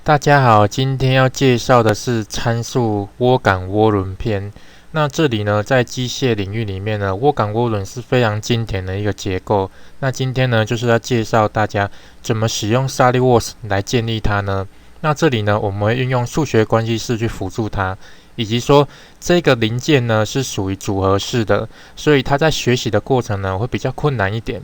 大家好，今天要介绍的是参数涡感涡轮篇。那这里呢，在机械领域里面呢，涡感涡轮是非常经典的一个结构。那今天呢，就是要介绍大家怎么使用 SolidWorks 来建立它呢？那这里呢，我们会运用数学关系式去辅助它，以及说这个零件呢是属于组合式的，所以它在学习的过程呢会比较困难一点。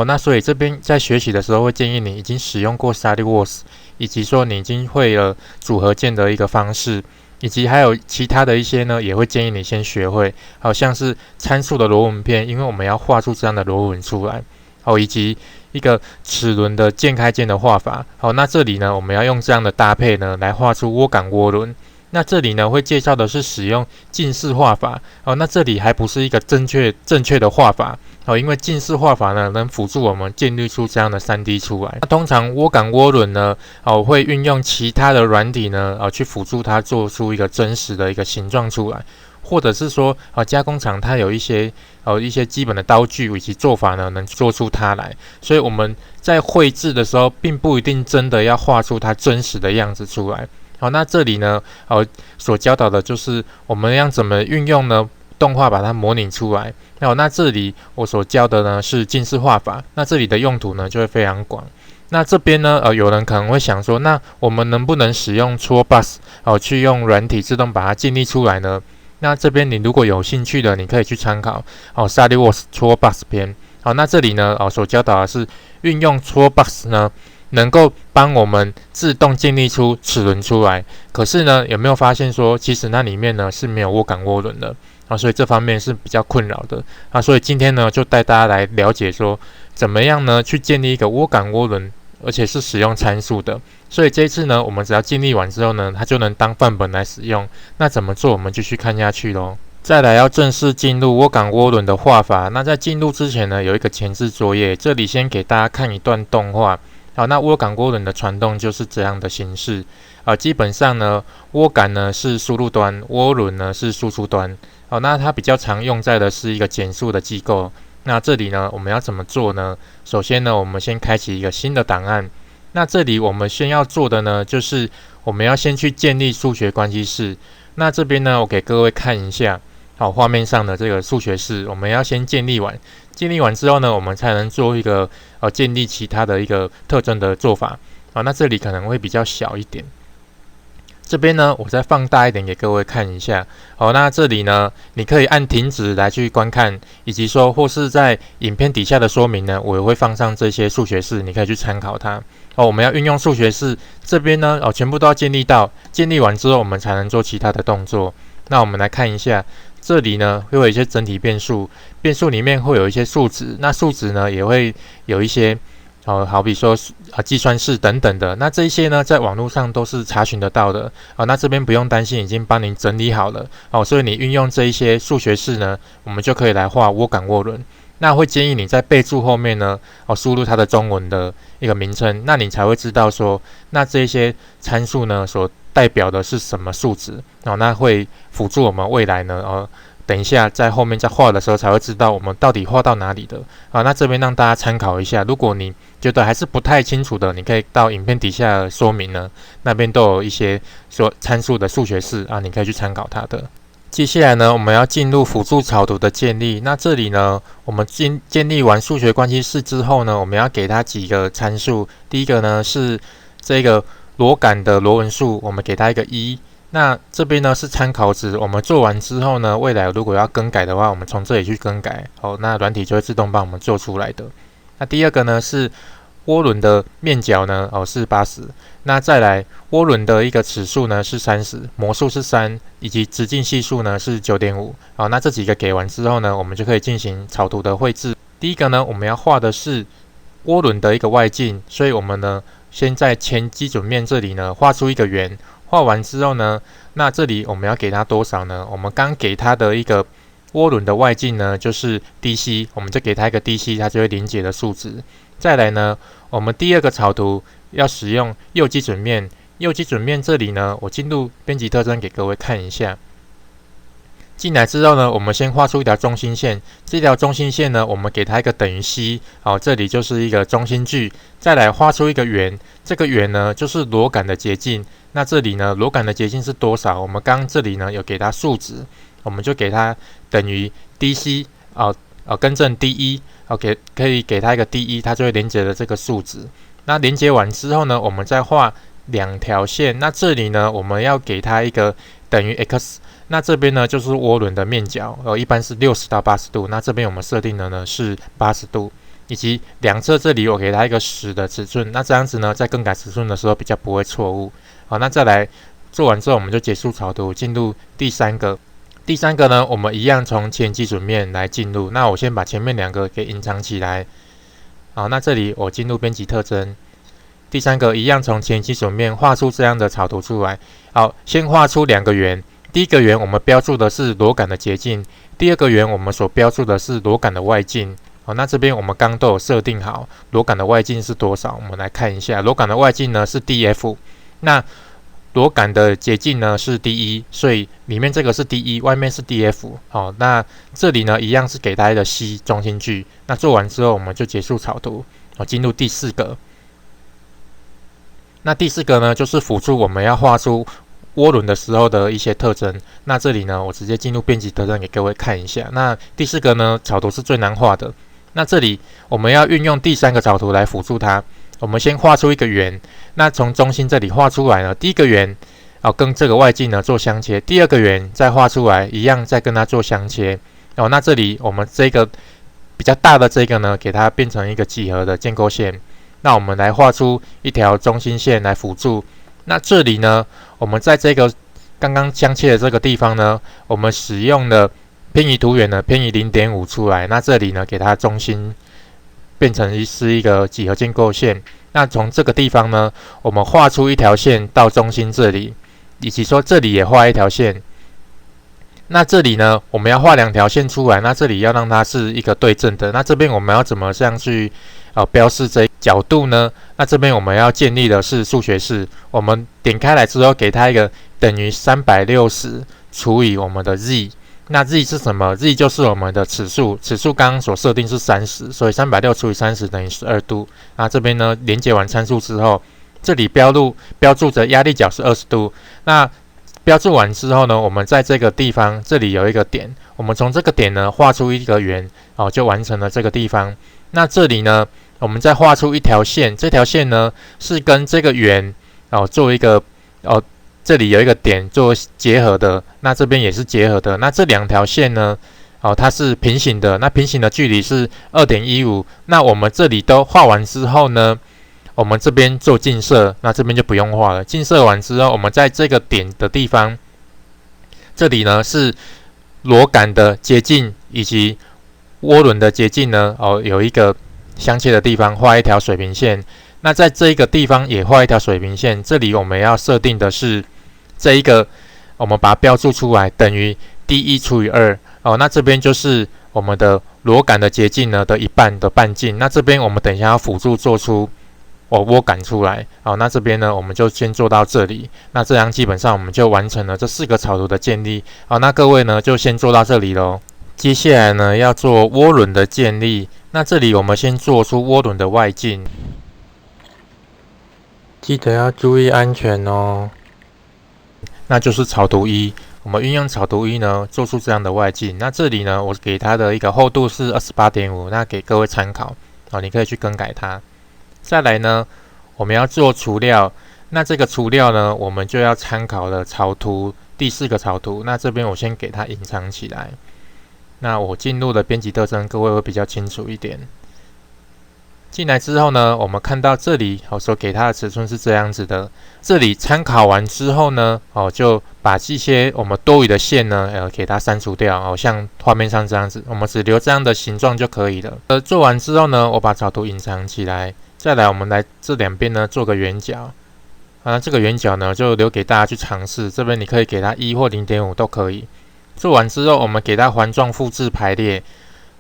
那所以这边在学习的时候会建议你已经使用过 SolidWorks，以及说你已经会了组合件的一个方式，以及还有其他的一些呢，也会建议你先学会，好像是参数的螺纹片，因为我们要画出这样的螺纹出来，以及一个齿轮的键开键的画法。好，那这里呢，我们要用这样的搭配呢，来画出涡感涡轮。那这里呢会介绍的是使用近似画法，那这里还不是一个正确的画法，因为近似画法呢能辅助我们建立出这样的 3D 出来。那通常涡感涡轮呢，会运用其他的软体呢，去辅助它做出一个真实的一个形状出来，或者是说，加工厂它有一些基本的刀具以及做法呢，能做出它来。所以我们在绘制的时候，并不一定真的要画出它真实的样子出来。好，那这里呢，所教导的就是我们要怎么运用呢？动画把它模拟出来。那这里我所教的呢是近似画法，那这里的用途呢就会非常广。那这边呢，有人可能会想说，那我们能不能使用 Toolbox 去用软体自动把它建立出来呢？那这边你如果有兴趣的，你可以去参考SolidWorks Toolbox 篇。好，那这里呢，所教导的是运用 Toolbox 呢，能够帮我们自动建立出齿轮出来。可是呢，有没有发现说，其实那里面呢是没有涡感涡轮的所以这方面是比较困扰的所以今天呢，就带大家来了解说，怎么样呢去建立一个涡感涡轮，而且是使用参数的。所以这一次呢，我们只要建立完之后呢，它就能当范本来使用。那怎么做，我们继续看下去咯。再来要正式进入涡感涡轮的画法。那在进入之前呢，有一个前置作业，这里先给大家看一段动画。好，那涡感涡轮的传动就是这样的形式基本上呢，涡感呢是输入端，涡轮呢是输出端。好，那它比较常用在的是一个减速的机构。那这里呢，我们要怎么做呢？首先呢，我们先开启一个新的档案。那这里我们先要做的呢，就是我们要先去建立数学关系式。那这边呢，我给各位看一下，好，画面上的这个数学式，我们要先建立完。建立完之后呢，我们才能做一个建立其他的一个特征的做法。那这里可能会比较小一点。这边呢，我再放大一点给各位看一下。好，那这里呢，你可以按停止来去观看，以及说或是在影片底下的说明呢，我也会放上这些数学式，你可以去参考它。我们要运用数学式，这边呢，全部都要建立到，建立完之后，我们才能做其他的动作。那我们来看一下，这里呢会有一些整体变数，变数里面会有一些数值，那数值呢也会有一些好比说计算式等等的，那这一些呢在网络上都是查询得到的那这边不用担心，已经帮您整理好了所以你运用这一些数学式呢，我们就可以来画涡感涡轮。那会建议你在备注后面呢输入它的中文的一个名称，那你才会知道说，那这些参数呢所代表的是什么数值那会辅助我们未来呢等一下在后面在画的时候才会知道我们到底画到哪里的那这边让大家参考一下，如果你觉得还是不太清楚的，你可以到影片底下的说明呢，那边都有一些说参数的数学式你可以去参考它的。接下来呢，我们要进入辅助草图的建立。那这里呢，我们建立完数学关系式之后呢，我们要给它几个参数。第一个呢是这个螺感的螺纹数，我们给它一个1。那这边呢是参考值，我们做完之后呢，未来如果要更改的话，我们从这里去更改那软体就会自动帮我们做出来的。那第二个呢是涡轮的面角呢是80，那再来涡轮的一个齿数呢是30，模数是3，以及直径系数呢是9.5。那这几个给完之后呢，我们就可以进行草图的绘制。第一个呢，我们要画的是涡轮的一个外径，所以我们呢先在前基准面这里呢画出一个圆。画完之后呢，那这里我们要给它多少呢？我们刚给它的一个涡轮的外径呢就是 dc， 我们就给它一个 dc， 它就会临解的数值。再来呢，我们第二个草图要使用右基准面。右基准面这里呢，我进入编辑特征给各位看一下。进来之后呢，我们先画出一条中心线，这条中心线呢，我们给它一个等于 c， 这里就是一个中心距，再来画出一个圆，这个圆呢就是螺杆的捷径。那这里呢，螺杆的捷径是多少？我们刚刚这里呢有给它数值，我们就给它等于 dc， 更正 d1， 可以给它一个 d1， 它就会连接了这个数值。那连接完之后呢，我们再画两条线，那这里呢，我们要给它一个等于 x， 那这边呢就是涡轮的面角，一般是60到80度，那这边我们设定的呢是80度，以及两侧这里我给它一个10的尺寸，那这样子呢，在更改尺寸的时候比较不会错误。好，那再来做完之后，我们就结束草图，进入第三个。第三个呢，我们一样从前基准面来进入，那我先把前面两个给隐藏起来。好，那这里我进入编辑特征。第三个一样从前基准面画出这样的草图出来。好，先画出两个圆。第一个圆我们标注的是螺杆的捷径，第二个圆我们所标注的是螺杆的外径。好，那这边我们刚都有设定好螺杆的外径是多少，我们来看一下，螺杆的外径呢是 df， 那螺杆的捷径呢是 d1， 所以里面这个是 d1， 外面是 df。好，那这里呢一样是给它的 c 中心距。那做完之后，我们就结束草图。好，进入第四个。那第四个呢，就是辅助我们要画出涡轮的时候的一些特征。那这里呢，我直接进入编辑特征给各位看一下。那第四个呢，草图是最难画的。那这里我们要运用第三个草图来辅助它。我们先画出一个圆，那从中心这里画出来呢，第一个圆跟这个外径呢做相切，第二个圆再画出来，一样再跟它做相切。那这里我们这个比较大的这个呢，给它变成一个几何的建构线。那我们来画出一条中心线来辅助。那这里呢，我们在这个刚刚相切的这个地方呢，我们使用的偏移图源呢偏移 0.5 出来。那这里呢，给它中心变成是一个几何建构线。那从这个地方呢，我们画出一条线到中心这里，以及说这里也画一条线。那这里呢，我们要画两条线出来，那这里要让它是一个对正的。那这边我们要怎么样去标示这角度呢？那这边我们要建立的是数学式，我们点开来之后，给它一个等于360除以我们的 z。那 z 是什么 ？z 就是我们的尺数，尺数刚刚所设定是30，所以360除以30等于12度。那这边呢，连接完参数之后，这里标注着压力角是20度。那标注完之后呢，我们在这个地方这里有一个点，我们从这个点呢画出一个圆，就完成了这个地方。那这里呢，我们再画出一条线，这条线呢是跟这个圆做一个这里有一个点做结合的，那这边也是结合的。那这两条线呢，它是平行的，那平行的距离是 2.15。那我们这里都画完之后呢，我们这边做近摄，那这边就不用画了。近摄完之后，我们在这个点的地方，这里呢是螺杆的捷径以及涡轮的捷径呢，有一个相切的地方，画一条水平线。那在这一个地方也画一条水平线，这里我们要设定的是这一个，我们把它标注出来，等于 d1 除以2。那这边就是我们的螺杆的捷径呢的一半的半径。那这边我们等一下要辅助做出涡杆出来。那这边呢，我们就先做到这里。那这样基本上我们就完成了这4个草图的建立。那各位呢就先做到这里咯。接下来呢要做涡轮的建立。那这里我们先做出涡轮的外径。记得要注意安全哦。那就是草图1，我们运用草图1呢，做出这样的外径。那这里呢，我给它的一个厚度是 28.5， 那给各位参考。你可以去更改它。再来呢，我们要做除料。那这个除料呢，我们就要参考了草图第4个草图。那这边我先给它隐藏起来。那我进入了编辑特征，各位会比较清楚一点。进来之后呢，我们看到这里所给它的尺寸是这样子的。这里参考完之后呢，就把这些我们多余的线呢，给它删除掉，像画面上这样子，我们只留这样的形状就可以了。做完之后呢，我把草图隐藏起来。再来，我们来这两边呢做个圆角。这个圆角呢就留给大家去尝试。这边你可以给它1或 0.5 都可以。做完之后，我们给它环状复制排列。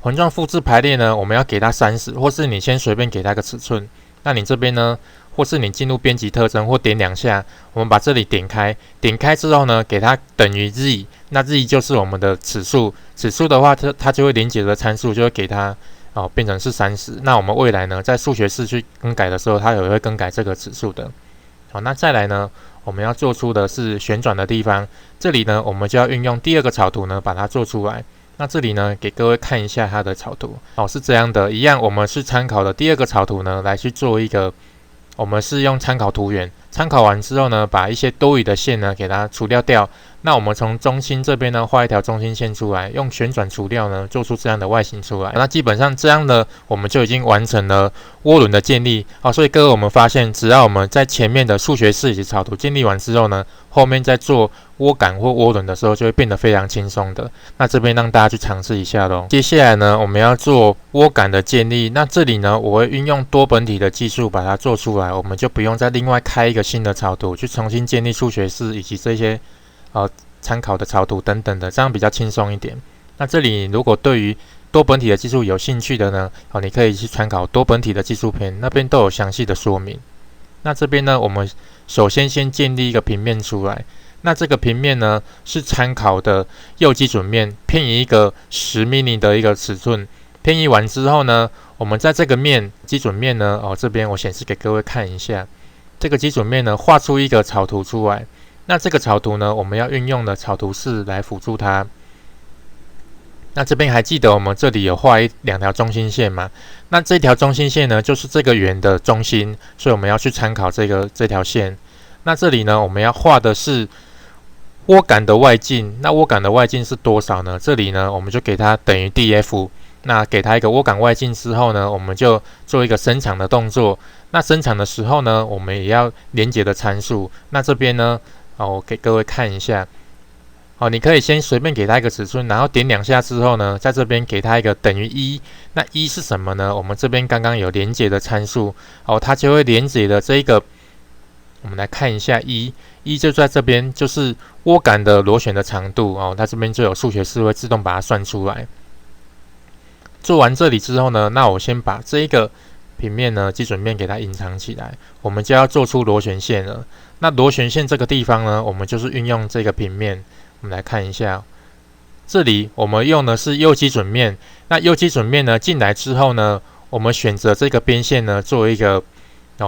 环状复制排列呢，我们要给它30，或是你先随便给它个尺寸。那你这边呢，或是你进入编辑特征或点2下，我们把这里点开，点开之后呢，给它等于 z， 那 z 就是我们的指数，指数的话它就会连结的参数就会给它变成是30。那我们未来呢，在数学式去更改的时候，它也会更改这个指数的。好，那再来呢，我们要做出的是旋转的地方，这里呢，我们就要运用第2个草图呢，把它做出来。那这里呢，给各位看一下它的草图，是这样的，一样，我们是参考的第2个草图呢，来去做一个，我们是用参考图源，参考完之后呢，把一些多余的线呢，给它除掉。那我们从中心这边呢，画一条中心线出来，用旋转除掉呢，做出这样的外形出来。那基本上这样呢，我们就已经完成了涡轮的建立。所以各位我们发现，只要我们在前面的数学式以及草图建立完之后呢，后面在做涡杆或涡轮的时候，就会变得非常轻松的。那这边让大家去尝试一下咯。接下来呢，我们要做涡杆的建立。那这里呢，我会运用多本体的技术把它做出来，我们就不用再另外开一个新的草图去重新建立数学式以及这些参考的草图等等的，这样比较轻松一点。那这里如果对于多本体的技术有兴趣的呢，你可以去参考多本体的技术篇，那边都有详细的说明。那这边呢，我们首先建立一个平面出来。那这个平面呢，是参考的右基准面，偏移一个10 mm 的一个尺寸。偏移完之后呢，我们在这个基准面呢，这边我显示给各位看一下，这个基准面呢，画出一个草图出来。那这个草图呢，我们要运用的草图式来辅助它。那这边还记得我们这里有画2条中心线吗？那这条中心线呢，就是这个圆的中心，所以我们要去参考这条线。那这里呢，我们要画的是涡杆的外径。那涡杆的外径是多少呢？这里呢，我们就给它等于 df。那给它一个涡杆外径之后呢，我们就做一个伸长的动作。那伸长的时候呢，我们也要连结的参数。那这边呢，我给各位看一下。你可以先随便给它一个尺寸，然后点2下之后呢，在这边给它一个等于1。那1是什么呢？我们这边刚刚有连结的参数，它就会连结的这一个，我们来看一下1就在这边，就是涡杆的螺旋的长度它这边就有数学式会自动把它算出来。做完这里之后呢，那我先把这一个平面呢，基准面给它隐藏起来，我们就要做出螺旋线了。那螺旋线这个地方呢，我们就是运用这个平面。我们来看一下，这里我们用的是右基准面。那右基准面呢，进来之后呢，我们选择这个边线呢，作为一个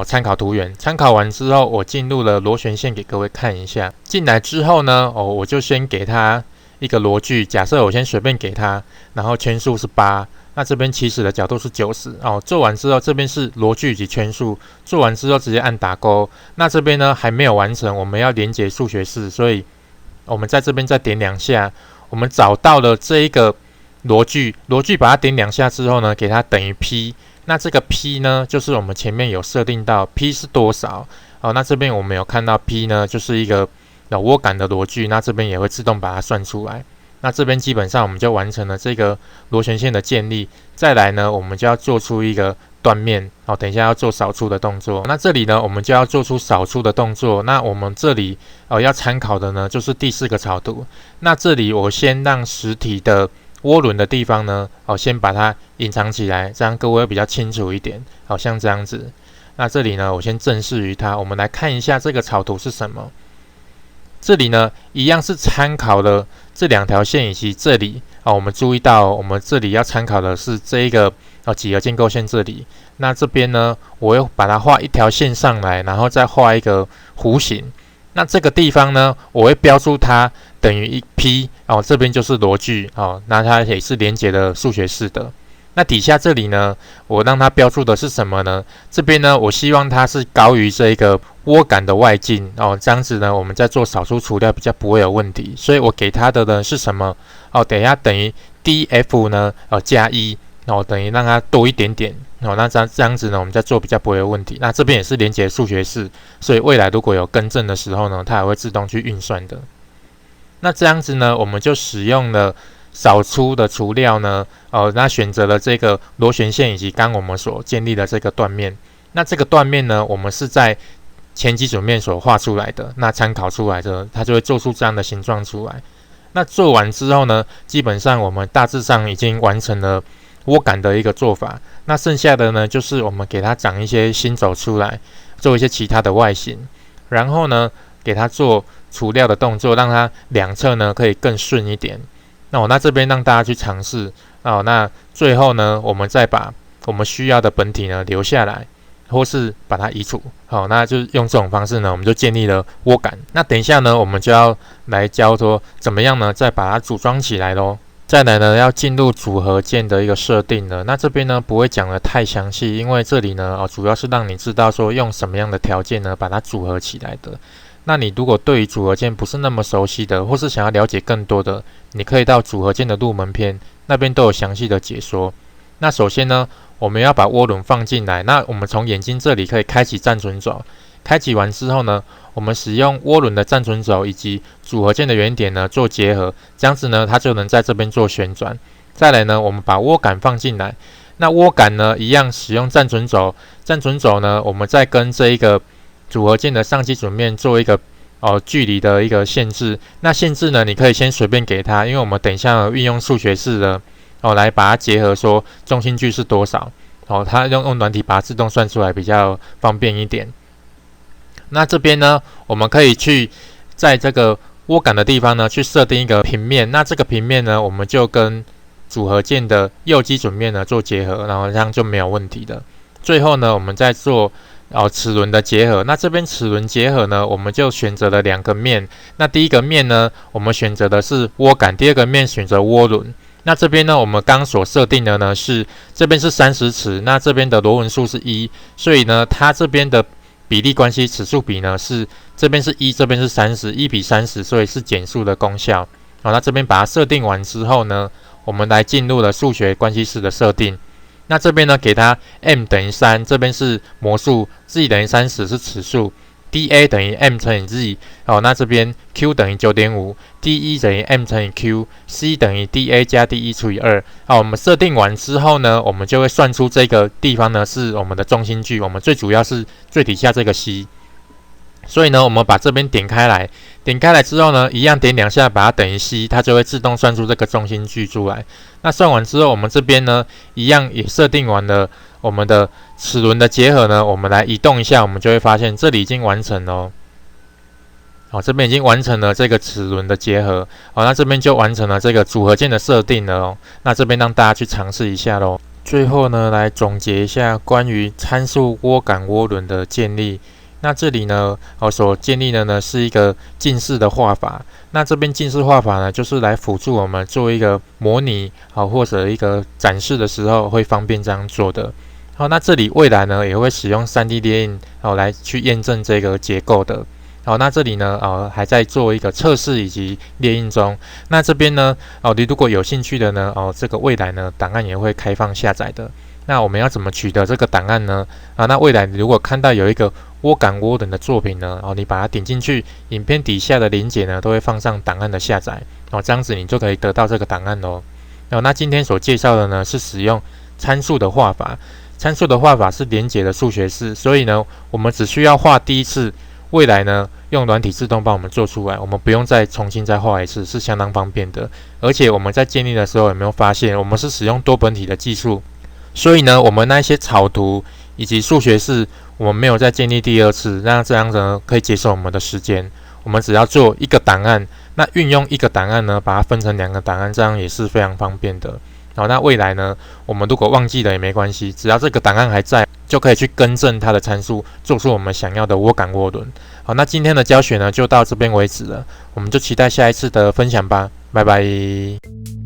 参考图源。参考完之后，我进入了螺旋线给各位看一下。进来之后呢，我就先给它一个螺距，假设我先随便给它，然后圈数是8。那这边起始的角度是90。做完之后，这边是螺距以及圈数。做完之后直接按打勾。那这边呢还没有完成，我们要连结数学式，所以我们在这边再点2下，我们找到了这一个螺距把它点2下之后呢，给它等于 P。那这个 P 呢，就是我们前面有设定到 P 是多少。那这边我们有看到 P 呢，就是一个涡杆的螺距，那这边也会自动把它算出来。那这边基本上我们就完成了这个螺旋线的建立。再来呢，我们就要做出一个断面。等一下要做扫出的动作。那这里呢，我们就要做出扫出的动作。那我们这里要参考的呢，就是第4个草图。那这里我先让实体的涡轮的地方呢，先把它隐藏起来，这样各位会比较清楚一点。好像这样子。那这里呢，我先正视于它。我们来看一下这个草图是什么。这里呢，一样是参考了这2条线以及这里我们注意到，我们这里要参考的是这一个几何建构线这里。那这边呢，我又把它画一条线上来，然后再画一个弧形。那这个地方呢，我会标注它等于1 P。这边就是螺距那它也是连结的数学式的。那底下这里呢，我让它标注的是什么呢？这边呢，我希望它是高于这个涡杆的外径这样子呢，我们在做扫除除掉比较不会有问题。所以我给它的呢是什么？等一下等于 df 呢加1等于让它多一点点那这样子呢，我们在做比较不会有问题。那这边也是连结数学式，所以未来如果有更正的时候呢，它也会自动去运算的。那这样子呢，我们就使用了扫出的除料呢，那选择了这个螺旋线以及刚我们所建立的这个断面。那这个断面呢，我们是在前基准面所画出来的，那参考出来的，它就会做出这样的形状出来。那做完之后呢，基本上我们大致上已经完成了涡感的一个做法。那剩下的呢，就是我们给它长一些新轴出来，做一些其他的外形，然后呢，给它做除料的动作，让它两侧呢可以更顺一点。那我这边让大家去尝试那最后呢，我们再把我们需要的本体呢留下来，或是把它移除。那就用这种方式呢，我们就建立了涡感。那等一下呢，我们就要来教说怎么样呢，再把它组装起来咯。再来呢，要进入组合件的一个设定了。那这边呢不会讲得太详细，因为这里呢主要是让你知道说用什么样的条件呢把它组合起来的。那你如果对于组合件不是那么熟悉的，或是想要了解更多的，你可以到组合件的入门篇，那边都有详细的解说。那首先呢，我们要把涡轮放进来。那我们从眼睛这里可以开启暂存轴，开启完之后呢，我们使用涡轮的暂存轴以及组合件的原点呢做结合，这样子呢，它就能在这边做旋转。再来呢，我们把涡感放进来。那涡感呢，一样使用暂存轴，暂存轴呢，我们再跟这一个组合件的上基准面做一个距离的一个限制。那限制呢，你可以先随便给它，因为我们等一下运用数学式的来把它结合，说中心距是多少。它用软体把它自动算出来比较方便一点。那这边呢，我们可以去在这个涡感的地方呢，去设定一个平面。那这个平面呢，我们就跟组合件的右基准面呢做结合，然后这样就没有问题的。最后呢，我们再做齿轮的结合。那这边齿轮结合呢，我们就选择了两个面。那第一个面呢，我们选择的是涡感，第二个面选择涡轮。那这边呢，我们刚所设定的呢是这边是30齿，那这边的螺纹数是1，所以呢，它这边的比例关系齿数比呢是这边是1，这边是30，1比30，所以是减数的功效。那这边把它设定完之后呢，我们来进入了数学关系式的设定。那这边呢，给它 m 等于3，这边是模数 ，z 等于30是齿数 ，dA 等于 m 乘以 z， 那这边 q 等于 9.5，dE 等于 m 乘以 q，c 等于 dA 加 dE 除以2。我们设定完之后呢，我们就会算出这个地方呢是我们的中心距，我们最主要是最底下这个 c。所以呢，我们把这边点开来，点开来之后呢，一样点2下，把它等于 c， 它就会自动算出这个中心距出来。那算完之后，我们这边呢，一样也设定完了我们的齿轮的结合呢，我们来移动一下，我们就会发现这里已经完成了。这边已经完成了这个齿轮的结合。那这边就完成了这个组合件的设定了那这边让大家去尝试一下咯。最后呢，来总结一下关于参数涡感涡轮的建立。那这里呢，所建立的呢是一个近似的画法。那这边近似画法呢，就是来辅助我们做一个模拟或者一个展示的时候会方便这样做的。那这里未来呢也会使用 3D 列印来去验证这个结构的。那这里呢还在做一个测试以及列印中。那这边呢你如果有兴趣的呢这个未来呢档案也会开放下载的。那我们要怎么取得这个档案呢？那未来如果看到有一个涡感涡轮的作品呢，你把它点进去，影片底下的连结呢都会放上档案的下载，这样子你就可以得到这个档案咯。那今天所介绍的呢是使用参数的画法，参数的画法是连结的数学式，所以呢我们只需要画第一次，未来呢用软体自动帮我们做出来，我们不用再重新再画一次，是相当方便的。而且我们在建立的时候有没有发现，我们是使用多本体的技术，所以呢我们那些草图以及数学式我们没有再建立第二次，那这样子呢可以节省我们的时间。我们只要做一个档案，那运用一个档案呢把它分成2个档案，这样也是非常方便的。那未来呢我们如果忘记了也没关系，只要这个档案还在，就可以去更正它的参数，做出我们想要的涡感涡轮。好，那今天的教学呢就到这边为止了，我们就期待下一次的分享吧，拜拜。